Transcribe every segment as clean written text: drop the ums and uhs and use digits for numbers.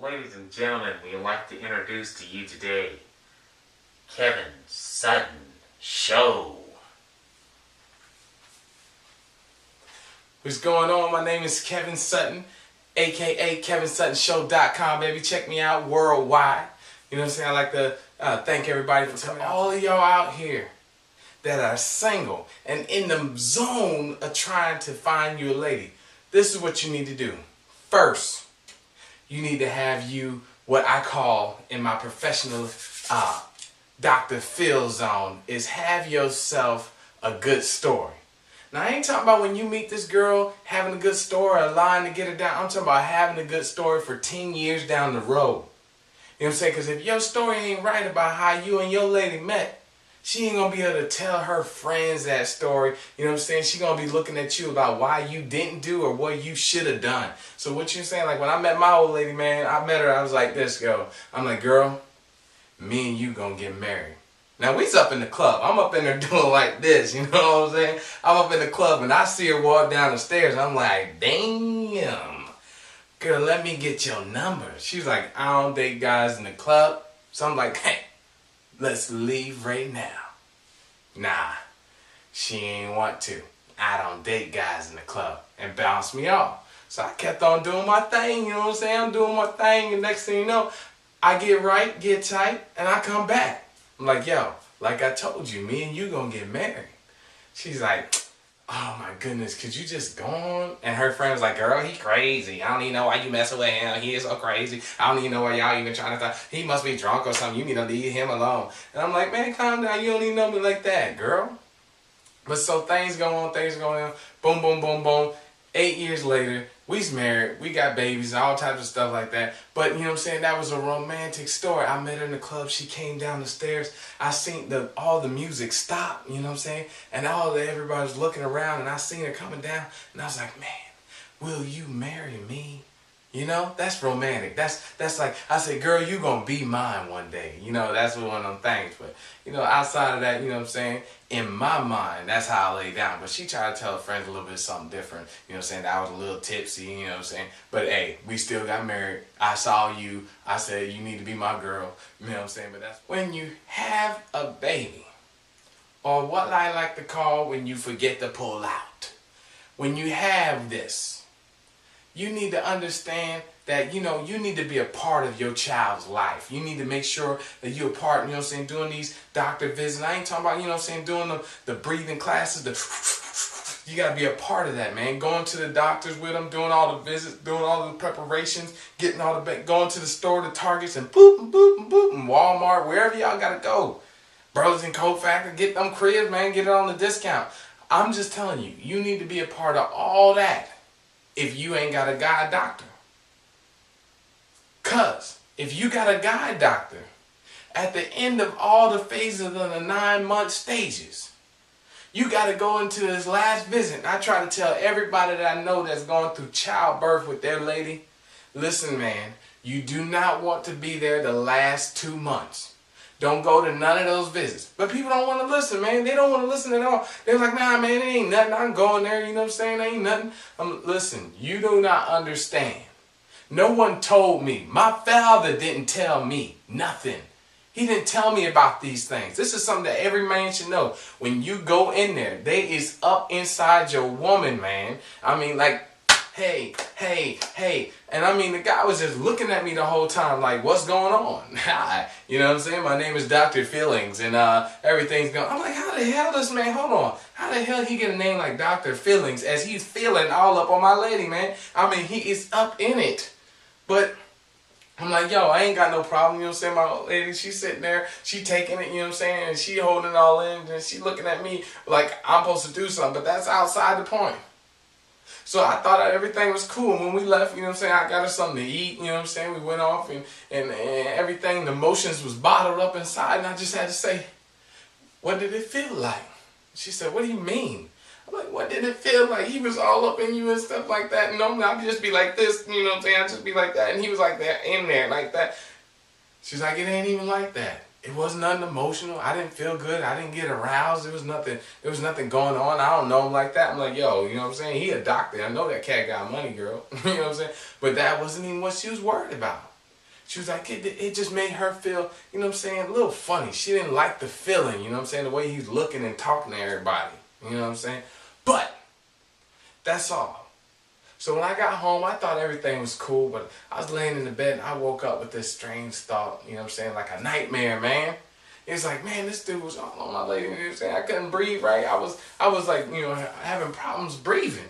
Ladies and gentlemen, we'd like to introduce to you today Kevin Sutton Show. What's going on? My name is Kevin Sutton, aka KevinSuttonShow.com, baby. Check me out worldwide. You know what I'm saying? I like to thank everybody for coming. All of y'all out here that are single and in the zone of trying to find you a lady, this is what you need to do. First, you need to have you what I call in my professional Dr. Phil zone is have yourself a good story. Now, I ain't talking about when you meet this girl having a good story or lying to get her down. I'm talking about having a good story for 10 years down the road. You know what I'm saying? Because if your story ain't right about how you and your lady met, she ain't going to be able to tell her friends that story. You know what I'm saying? She going to be looking at you about why you didn't do or what you should have done. So what you saying? Like when I met my old lady, man, I met her. I was like this, girl. I'm like, girl, me and you going to get married. Now, we's up in the club. I'm up in there doing like this, you know what I'm saying? I'm up in the club and I see her walk down the stairs. I'm like, damn. Girl, let me get your number. She's like, I don't date guys in the club. So I'm like, hey, let's leave right now. Nah, she ain't want to. I don't date guys in the club. And bounced me off. So I kept on doing my thing, you know what I'm saying? I'm doing my thing and next thing you know, I get right, get tight, and I come back. I'm like, yo, like I told you, me and you gonna get married. She's like, oh my goodness, could you just go on? And her friend was like, girl, he crazy. I don't even know why you messing with him. He is so crazy. I don't even know why y'all even trying to talk. He must be drunk or something. You need to leave him alone. And I'm like, man, calm down. You don't even know me like that, girl. But so things go on, boom, boom, boom, boom. 8 years later, we's married, we got babies, all types of stuff like that. But you know what I'm saying, that was a romantic story. I met her in the club, she came down the stairs, I seen all the music stop, you know what I'm saying? And everybody was looking around and I seen her coming down and I was like, man, will you marry me? You know, that's romantic. That's like, I said, girl, you gonna be mine one day. You know, that's one of them things. But, you know, outside of that, you know what I'm saying, in my mind, that's how I lay down. But she tried to tell her friends a little bit something different. You know what I'm saying, that I was a little tipsy, you know what I'm saying. But, hey, we still got married. I saw you. I said, you need to be my girl. You know what I'm saying? But that's when you have a baby, or what I like to call when you forget to pull out. When you have this, you need to understand that, you know, you need to be a part of your child's life. You need to make sure that you're a part, you know what I'm saying, doing these doctor visits. I ain't talking about, you know what I'm saying, doing the breathing classes, you got to be a part of that, man. Going to the doctors with them, doing all the visits, doing all the preparations, getting all the, going to the store, the Targets, and boop, and boop, and boop, and Walmart, wherever y'all got to go. Brothers and Coat Factory, get them cribs, man, get it on the discount. I'm just telling you, you need to be a part of all that. If you ain't got a guy doctor. Cause if you got a guy doctor, at the end of all the phases of the 9-month stages, you got to go into this last visit. I try to tell everybody that I know that's going through childbirth with their lady, listen, man, you do not want to be there the last 2 months. Don't go to none of those visits. But people don't want to listen, man. They don't want to listen at all. They're like, nah, man, it ain't nothing. I'm going there, you know what I'm saying? Ain't nothing. Listen, you do not understand. No one told me. My father didn't tell me nothing. He didn't tell me about these things. This is something that every man should know. When you go in there, they is up inside your woman, man. I mean, like, hey, hey, hey. And I mean, the guy was just looking at me the whole time like, what's going on? You know what I'm saying? My name is Dr. Feelings and everything's going. I'm like, how the hell this man, hold on. How the hell he get a name like Dr. Feelings as he's feeling all up on my lady, man? I mean, he is up in it. But I'm like, yo, I ain't got no problem, you know what I'm saying? My old lady, she's sitting there, she taking it, you know what I'm saying? And she holding it all in and she looking at me like I'm supposed to do something, but that's outside the point. So I thought everything was cool. When we left, you know what I'm saying, I got her something to eat, you know what I'm saying? We went off and everything, the emotions was bottled up inside. And I just had to say, what did it feel like? She said, what do you mean? I'm like, what did it feel like? He was all up in you and stuff like that. And normally I'd just be like this, you know what I'm saying? I'd just be like that. And he was like that, in there, like that. She's like, it ain't even like that. It wasn't nothing emotional. I didn't feel good. I didn't get aroused. There was nothing going on. I don't know him like that. I'm like, yo, you know what I'm saying? He a doctor. I know that cat got money, girl. You know what I'm saying? But that wasn't even what she was worried about. She was like, it just made her feel, you know what I'm saying, a little funny. She didn't like the feeling, you know what I'm saying, the way he's looking and talking to everybody. You know what I'm saying? But that's all. So when I got home, I thought everything was cool, but I was laying in the bed and I woke up with this strange thought, you know what I'm saying, like a nightmare, man. It was like, man, this dude was all on my lady, you know what I'm saying? I couldn't breathe right. I was like, you know, having problems breathing.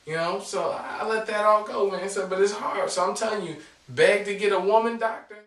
You know, so I let that all go, man. So, but it's hard. So I'm telling you, beg to get a woman doctor.